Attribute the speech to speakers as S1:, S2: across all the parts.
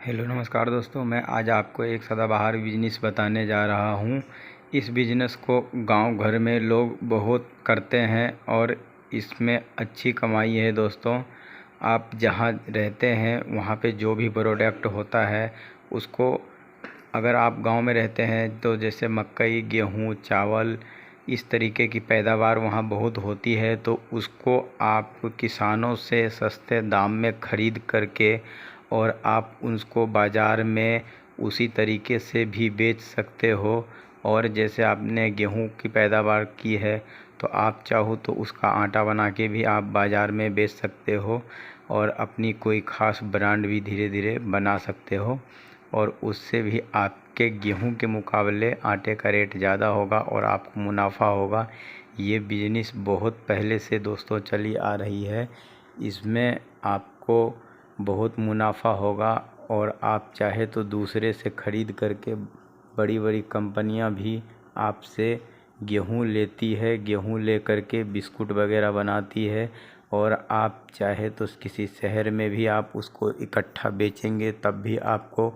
S1: Hello नमस्कार दोस्तों, मैं आज आपको एक सदाबहार बिजनेस बताने जा रहा हूँ। इस बिज़नेस को गांव घर में लोग बहुत करते हैं और इसमें अच्छी कमाई है दोस्तों। आप जहां रहते हैं वहां पे जो भी प्रोडक्ट होता है उसको, अगर आप गांव में रहते हैं तो जैसे मकई, गेहूं, चावल, इस तरीके की पैदावार वहां बहुत होती है, तो उसको आप किसानों से सस्ते दाम में ख़रीद करके और आप उसको बाज़ार में उसी तरीके से भी बेच सकते हो। और जैसे आपने गेहूं की पैदावार की है तो आप चाहो तो उसका आटा बना के भी आप बाज़ार में बेच सकते हो और अपनी कोई ख़ास ब्रांड भी धीरे धीरे बना सकते हो, और उससे भी आपके गेहूं के मुकाबले आटे का रेट ज़्यादा होगा और आपको मुनाफा होगा। ये बिजनेस बहुत पहले से दोस्तों चली आ रही है, इसमें आपको बहुत मुनाफा होगा। और आप चाहे तो दूसरे से ख़रीद करके, बड़ी बड़ी कंपनियां भी आपसे गेहूं लेती है, गेहूं ले करके बिस्कुट वगैरह बनाती है, और आप चाहे तो किसी शहर में भी आप उसको इकट्ठा बेचेंगे तब भी आपको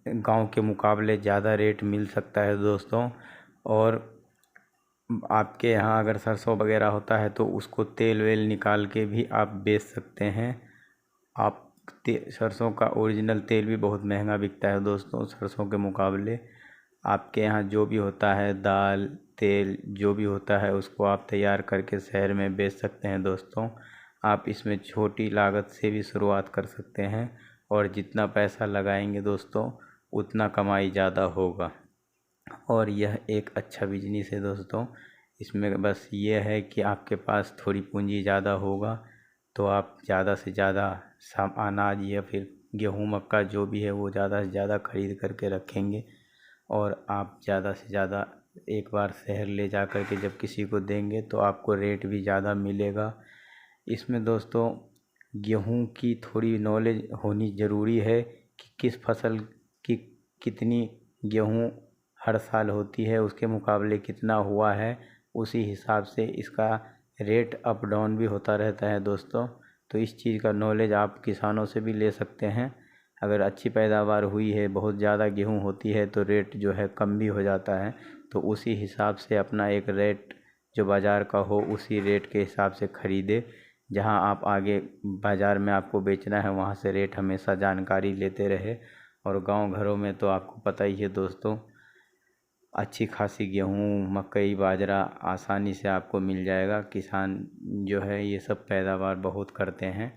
S1: गांव के मुकाबले ज़्यादा रेट मिल सकता है दोस्तों। और आपके यहाँ अगर सरसों वगैरह होता है तो उसको तेल वेल निकाल के भी आप बेच सकते हैं। आप सरसों का ओरिजिनल तेल भी बहुत महंगा बिकता है दोस्तों सरसों के मुकाबले। आपके यहाँ जो भी होता है, दाल तेल जो भी होता है, उसको आप तैयार करके शहर में बेच सकते हैं दोस्तों। आप इसमें छोटी लागत से भी शुरुआत कर सकते हैं और जितना पैसा लगाएंगे दोस्तों उतना कमाई ज़्यादा होगा। और यह एक अच्छा बिजनेस है दोस्तों। इसमें बस ये है कि आपके पास थोड़ी पूंजी ज़्यादा होगा तो आप ज़्यादा से ज़्यादा अनाज या फिर गेहूँ मक्का जो भी है वो ज़्यादा से ज़्यादा ख़रीद करके रखेंगे, और आप ज़्यादा से ज़्यादा एक बार शहर ले जा कर के जब किसी को देंगे तो आपको रेट भी ज़्यादा मिलेगा। इसमें दोस्तों गेहूँ की थोड़ी नॉलेज होनी ज़रूरी है कि किस फसल की कितनी गेहूँ हर साल होती है, उसके मुकाबले कितना हुआ है, उसी हिसाब से इसका रेट अप डाउन भी होता रहता है दोस्तों। तो इस चीज़ का नॉलेज आप किसानों से भी ले सकते हैं। अगर अच्छी पैदावार हुई है, बहुत ज़्यादा गेहूँ होती है तो रेट जो है कम भी हो जाता है, तो उसी हिसाब से अपना एक रेट जो बाज़ार का हो उसी रेट के हिसाब से ख़रीदे। जहां आप आगे बाज़ार में आपको बेचना है वहां से रेट हमेशा जानकारी लेते रहे। और गांव घरों में तो आपको पता ही है दोस्तों, अच्छी खासी गेहूँ, मकई, बाजरा आसानी से आपको मिल जाएगा। किसान जो है ये सब पैदावार बहुत करते हैं,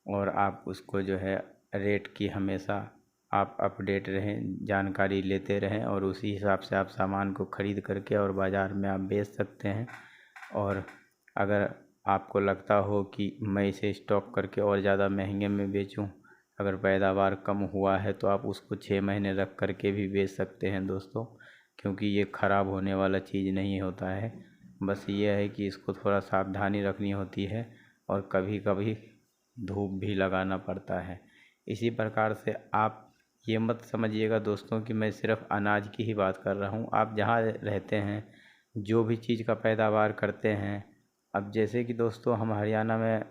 S1: और आप उसको जो है रेट की हमेशा आप अपडेट रहें, जानकारी लेते रहें, और उसी हिसाब से आप सामान को ख़रीद करके और बाज़ार में आप बेच सकते हैं। और अगर आपको लगता हो कि मैं इसे स्टॉक करके और ज़्यादा महंगे में बेचूं, अगर पैदावार कम हुआ है तो आप उसको 6 महीने रख करके भी बेच सकते हैं दोस्तों, क्योंकि ये ख़राब होने वाला चीज़ नहीं होता है। बस ये है कि इसको थोड़ा सावधानी रखनी होती है और कभी कभी धूप भी लगाना पड़ता है। इसी प्रकार से आप ये मत समझिएगा दोस्तों कि मैं सिर्फ अनाज की ही बात कर रहा हूँ। आप जहाँ रहते हैं जो भी चीज़ का पैदावार करते हैं, अब जैसे कि दोस्तों हम हरियाणा में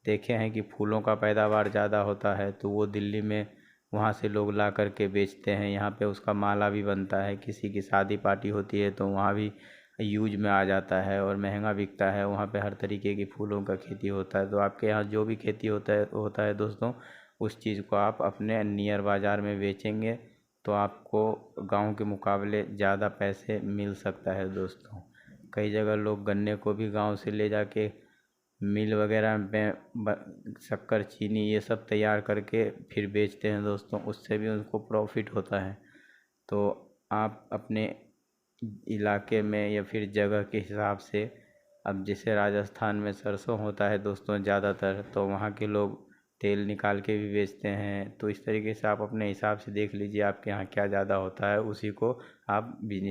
S1: देखे हैं कि फूलों का पैदावार ज़्यादा होता है तो वो दिल्ली में वहाँ से लोग ला कर के बेचते हैं। यहाँ पे उसका माला भी बनता है, किसी की शादी पार्टी होती है तो वहाँ भी यूज में आ जाता है और महंगा बिकता है। वहाँ पे हर तरीके की फूलों का खेती होता है। तो आपके यहाँ जो भी खेती होता है दोस्तों, उस चीज़ को आप अपने नियर बाज़ार में बेचेंगे तो आपको गांव के मुकाबले ज़्यादा पैसे मिल सकता है दोस्तों। कई जगह लोग गन्ने को भी गांव से ले जाके मिल वगैरह में शक्कर, चीनी ये सब तैयार करके फिर बेचते हैं दोस्तों, उससे भी उनको प्रॉफिट होता है। तो आप अपने इलाके में या फिर जगह के हिसाब से, अब जैसे राजस्थान में सरसों होता है दोस्तों ज़्यादातर, तो वहाँ के लोग तेल निकाल के भी बेचते हैं। तो इस तरीके से आप अपने हिसाब से देख लीजिए आपके यहाँ क्या ज़्यादा होता है, उसी को आप बिजनेस